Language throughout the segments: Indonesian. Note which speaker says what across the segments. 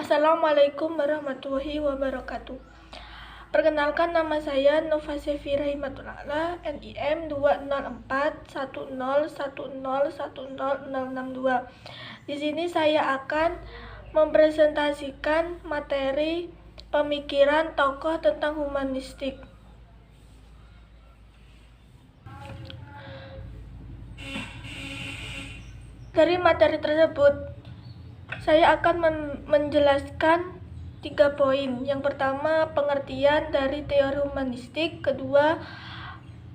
Speaker 1: Assalamualaikum warahmatullahi wabarakatuh. Perkenalkan, nama saya Nova Sefira Himatulala, NIM 20410101062. Di sini saya akan mempresentasikan materi pemikiran tokoh tentang humanistik. Dari materi tersebut, saya akan menjelaskan 3 poin. Yang pertama, pengertian dari teori humanistik. Kedua,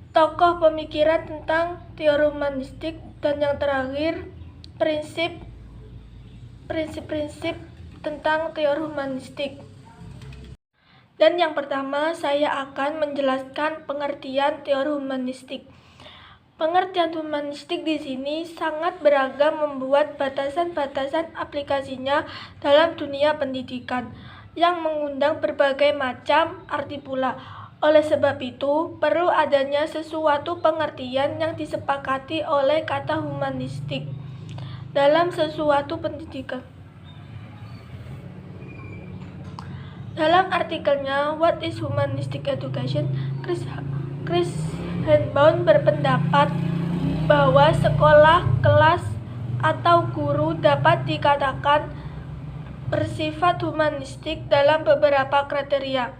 Speaker 1: tokoh pemikiran tentang teori humanistik. Dan yang terakhir, prinsip-prinsip tentang teori humanistik. Dan yang pertama, saya akan menjelaskan pengertian teori humanistik. Pengertian humanistik di sini sangat beragam, membuat batasan-batasan aplikasinya dalam dunia pendidikan yang mengundang berbagai macam arti pula. Oleh sebab itu, perlu adanya sesuatu pengertian yang disepakati oleh kata humanistik dalam sesuatu pendidikan. Dalam artikelnya What is Humanistic Education, Chris Handbaum berpendapat bahwa sekolah, kelas, atau guru dapat dikatakan bersifat humanistik dalam beberapa kriteria.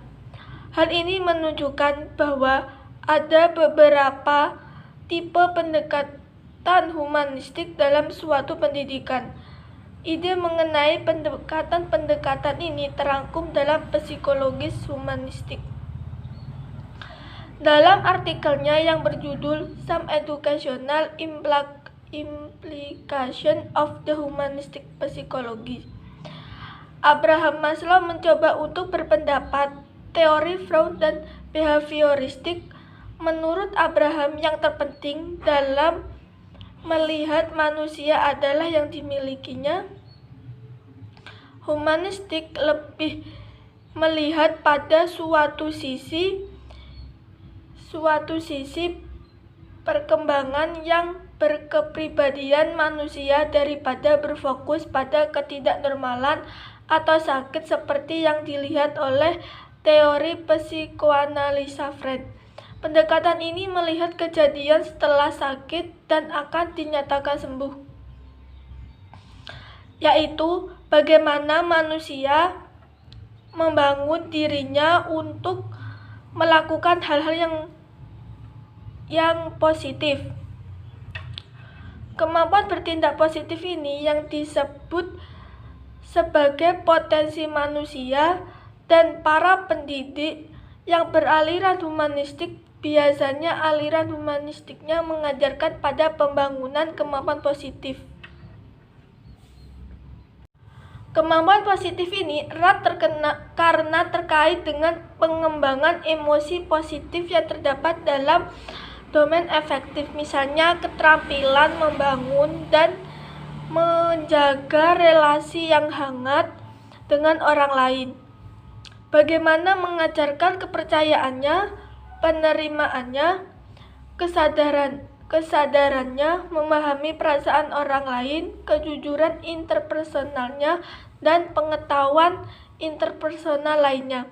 Speaker 1: Hal ini menunjukkan bahwa ada beberapa tipe pendekatan humanistik dalam suatu pendidikan. Ide mengenai pendekatan-pendekatan ini terangkum dalam psikologis humanistik. Dalam artikelnya yang berjudul Some Educational Implications of the Humanistic Psychology, Abraham Maslow mencoba untuk berpendapat. Teori Freud dan behavioristik. Menurut Abraham, yang terpenting dalam melihat manusia adalah yang dimilikinya. Humanistik lebih melihat pada suatu sisi perkembangan yang berkepribadian manusia daripada berfokus pada ketidaknormalan atau sakit seperti yang dilihat oleh teori psikoanalisa Freud. Pendekatan ini melihat kejadian setelah sakit dan akan dinyatakan sembuh, yaitu bagaimana manusia membangun dirinya untuk melakukan hal-hal yang positif. Kemampuan bertindak positif ini yang disebut sebagai potensi manusia, dan para pendidik yang beraliran humanistik biasanya aliran humanistiknya mengajarkan pada pembangunan kemampuan positif. Kemampuan positif ini erat karena terkait dengan pengembangan emosi positif yang terdapat dalam domain afektif, misalnya keterampilan membangun dan menjaga relasi yang hangat dengan orang lain. Bagaimana mengajarkan kepercayaannya, penerimaannya, kesadarannya, memahami perasaan orang lain, kejujuran interpersonalnya, dan pengetahuan interpersonal lainnya.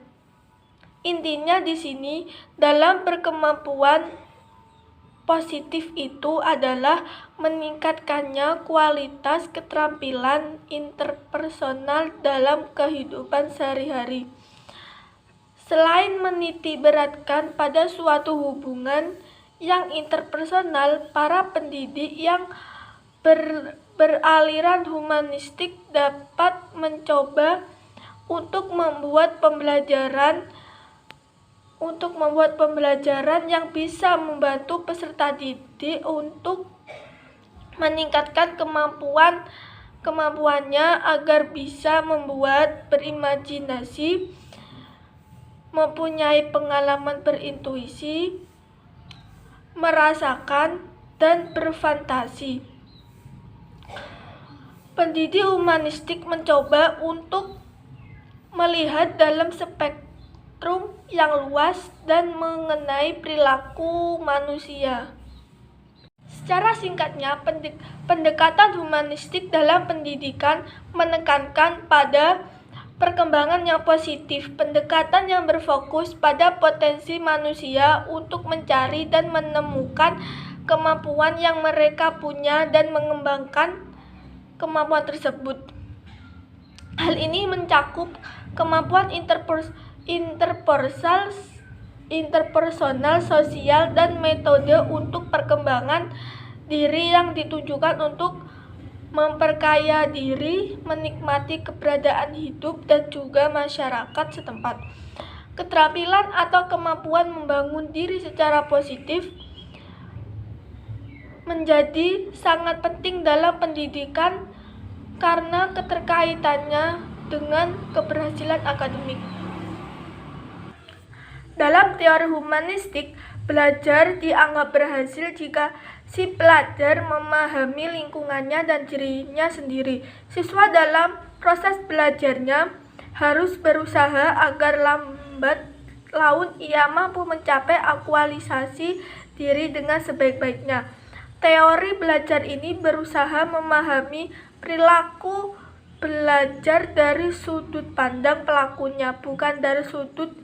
Speaker 1: Intinya di sini dalam berkemampuan positif itu adalah meningkatkannya kualitas keterampilan interpersonal dalam kehidupan sehari-hari. Selain menitikberatkan pada suatu hubungan yang interpersonal, para pendidik yang beraliran humanistik dapat mencoba untuk membuat pembelajaran yang bisa membantu peserta didik untuk meningkatkan kemampuannya agar bisa membuat, berimajinasi, mempunyai pengalaman berintuisi, merasakan, dan berfantasi. Pendidik humanistik mencoba untuk melihat dalam spektrum yang luas dan mengenai perilaku manusia. Secara singkatnya, pendekatan humanistik dalam pendidikan menekankan pada Perkembangan yang positif, pendekatan yang berfokus pada potensi manusia untuk mencari dan menemukan kemampuan yang mereka punya dan mengembangkan kemampuan tersebut. Hal ini mencakup kemampuan interpersonal, sosial, dan metode untuk perkembangan diri yang ditujukan untuk memperkaya diri, menikmati keberadaan hidup, dan juga masyarakat setempat. Keterampilan atau kemampuan membangun diri secara positif menjadi sangat penting dalam pendidikan karena keterkaitannya dengan keberhasilan akademik. Dalam teori humanistik, belajar dianggap berhasil jika si pelajar memahami lingkungannya dan dirinya sendiri. Siswa dalam proses belajarnya harus berusaha agar lambat laun ia mampu mencapai aktualisasi diri dengan sebaik-baiknya. Teori belajar ini berusaha memahami perilaku belajar dari sudut pandang pelakunya, bukan dari sudut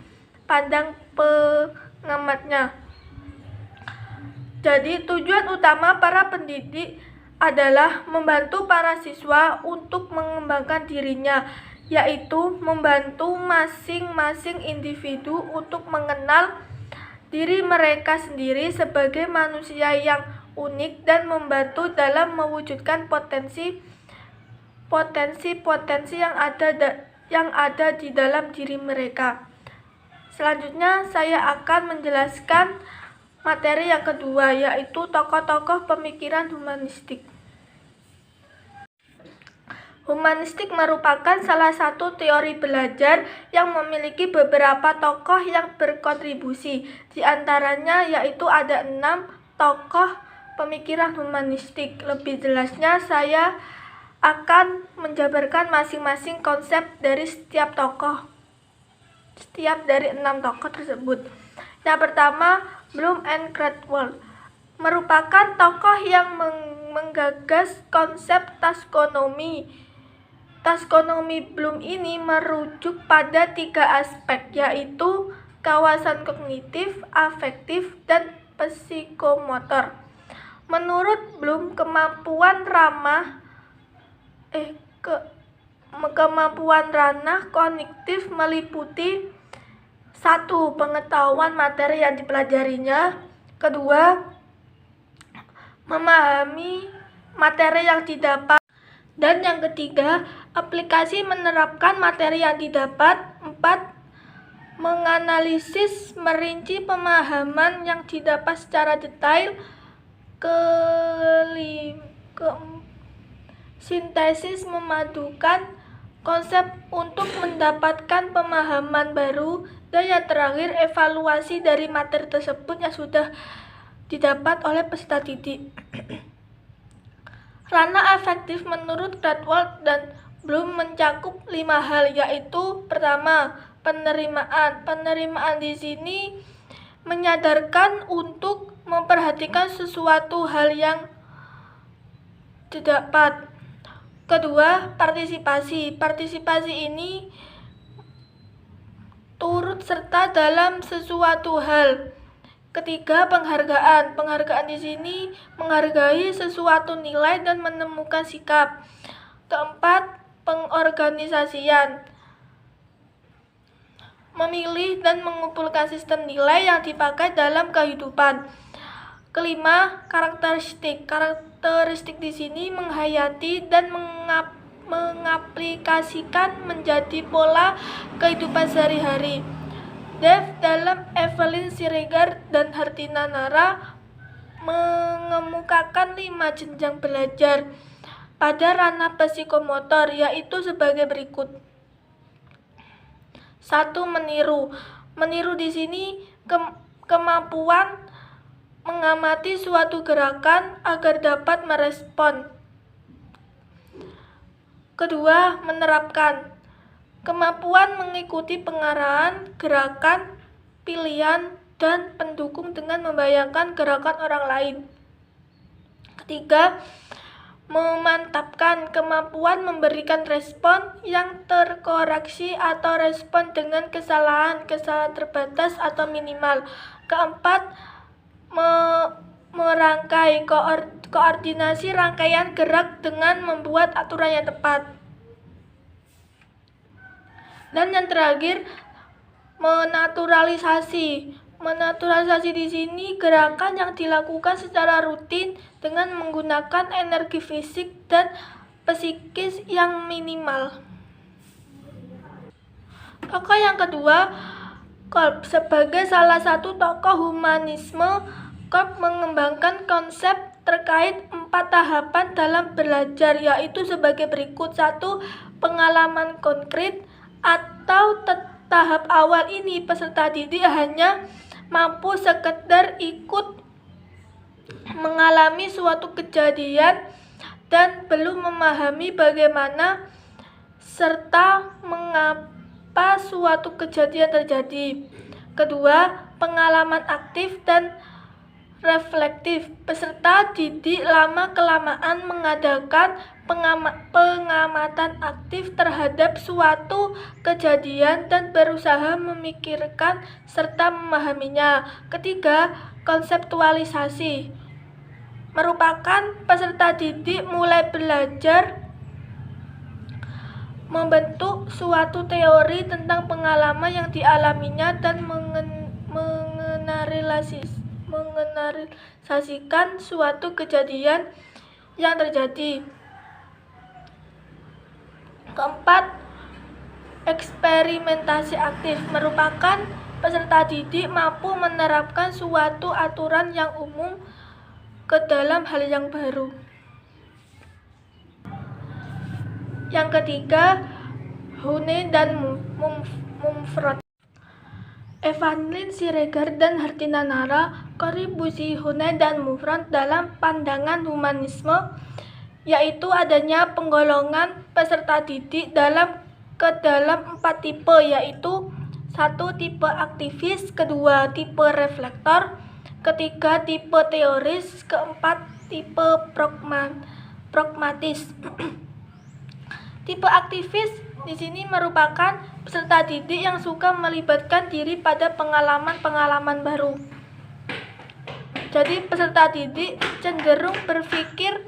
Speaker 1: pandang pengamatnya. Jadi tujuan utama para pendidik adalah membantu para siswa untuk mengembangkan dirinya, yaitu membantu masing-masing individu untuk mengenal diri mereka sendiri sebagai manusia yang unik dan membantu dalam mewujudkan potensi-potensi yang ada di dalam diri mereka. Selanjutnya saya akan menjelaskan materi yang kedua, yaitu tokoh-tokoh pemikiran humanistik. Humanistik merupakan salah satu teori belajar yang memiliki beberapa tokoh yang berkontribusi. Di antaranya yaitu ada 6 tokoh pemikiran humanistik. Lebih jelasnya saya akan menjabarkan masing-masing konsep dari setiap dari 6 tokoh tersebut. Yang pertama, Bloom and Cradwell merupakan tokoh yang menggagas konsep taskonomi. Taskonomi Bloom ini merujuk pada 3 aspek, yaitu kawasan kognitif, afektif, dan psikomotor. Menurut Bloom, kemampuan ranah kognitif meliputi 1. Pengetahuan materi yang dipelajarinya. 2. Memahami materi yang didapat. Dan yang ketiga, aplikasi menerapkan materi yang didapat. 4. Menganalisis merinci pemahaman yang didapat secara detail. Sintesis memadukan konsep untuk mendapatkan pemahaman baru. Dan yang terakhir, evaluasi dari materi tersebut yang sudah didapat oleh peserta didik. Ranah afektif menurut Cradwell dan Bloom mencakup 5 hal, yaitu pertama, penerimaan. Penerimaan di sini menyadarkan untuk memperhatikan sesuatu hal yang didapat. Kedua, partisipasi. Partisipasi ini turut serta dalam sesuatu hal. Ketiga, penghargaan. Penghargaan di sini menghargai sesuatu nilai dan menemukan sikap. Keempat, pengorganisasian. Memilih dan mengumpulkan sistem nilai yang dipakai dalam kehidupan. Kelima, karakteristik. Karakteristik di sini menghayati dan mengaplikasikan menjadi pola kehidupan sehari-hari. Dave dalam Evelyn Siregar dan Hartina Nara mengemukakan 5 jenjang belajar pada ranah psikomotor, yaitu sebagai berikut. 1. Meniru. Meniru di sini kemampuan mengamati suatu gerakan agar dapat merespon. Kedua, menerapkan. Kemampuan mengikuti pengarahan, gerakan, pilihan, dan pendukung dengan membayangkan gerakan orang lain. Ketiga, memantapkan kemampuan memberikan respon yang terkoreksi atau respon dengan kesalahan terbatas atau minimal. Keempat, merangkai koordinasi rangkaian gerak dengan membuat aturan yang tepat. Dan yang terakhir, menaturalisasi. Menaturalisasi di sini gerakan yang dilakukan secara rutin dengan menggunakan energi fisik dan psikis yang minimal. Tokoh yang kedua, Kolb. Sebagai salah satu tokoh humanisme, Kolb mengembangkan konsep terkait 4 tahapan dalam belajar, yaitu sebagai berikut. 1. Pengalaman konkret atau tahap awal ini peserta didik hanya mampu sekedar ikut mengalami suatu kejadian dan belum memahami bagaimana serta mengapa suatu kejadian terjadi. Kedua, pengalaman aktif dan reflektif. Peserta didik lama-kelamaan mengadakan pengamatan aktif terhadap suatu kejadian dan berusaha memikirkan serta memahaminya. Ketiga, konseptualisasi. Merupakan peserta didik mulai belajar membentuk suatu teori tentang pengalaman yang dialaminya dan mengeneralisasikan suatu kejadian yang terjadi. Keempat, eksperimentasi aktif. Merupakan peserta didik mampu menerapkan suatu aturan yang umum ke dalam hal yang baru. Yang ketiga, Hune dan Mumford. Evangeline Siregar dan Hartina Nara, kontribusi Hune dan Mumford dalam pandangan humanisme yaitu adanya penggolongan peserta didik ke dalam 4 tipe, yaitu 1. Tipe aktivis, 2. Tipe reflektor, 3. Tipe teoris, 4. Tipe pragmatis. Tipe aktivis di sini merupakan peserta didik yang suka melibatkan diri pada pengalaman-pengalaman baru. Jadi peserta didik cenderung berpikir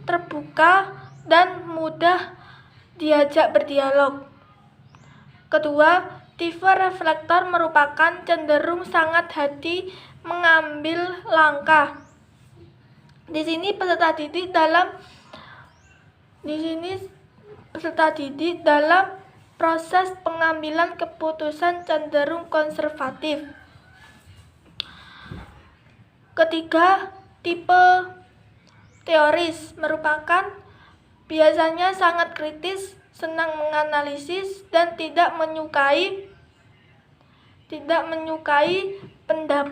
Speaker 1: terbuka dan mudah diajak berdialog. Kedua, tipe reflektor merupakan cenderung sangat hati mengambil langkah. Di sini peserta didik dalam proses pengambilan keputusan cenderung konservatif. Ketiga, tipe teoris merupakan biasanya sangat kritis, senang menganalisis, dan tidak menyukai pendapat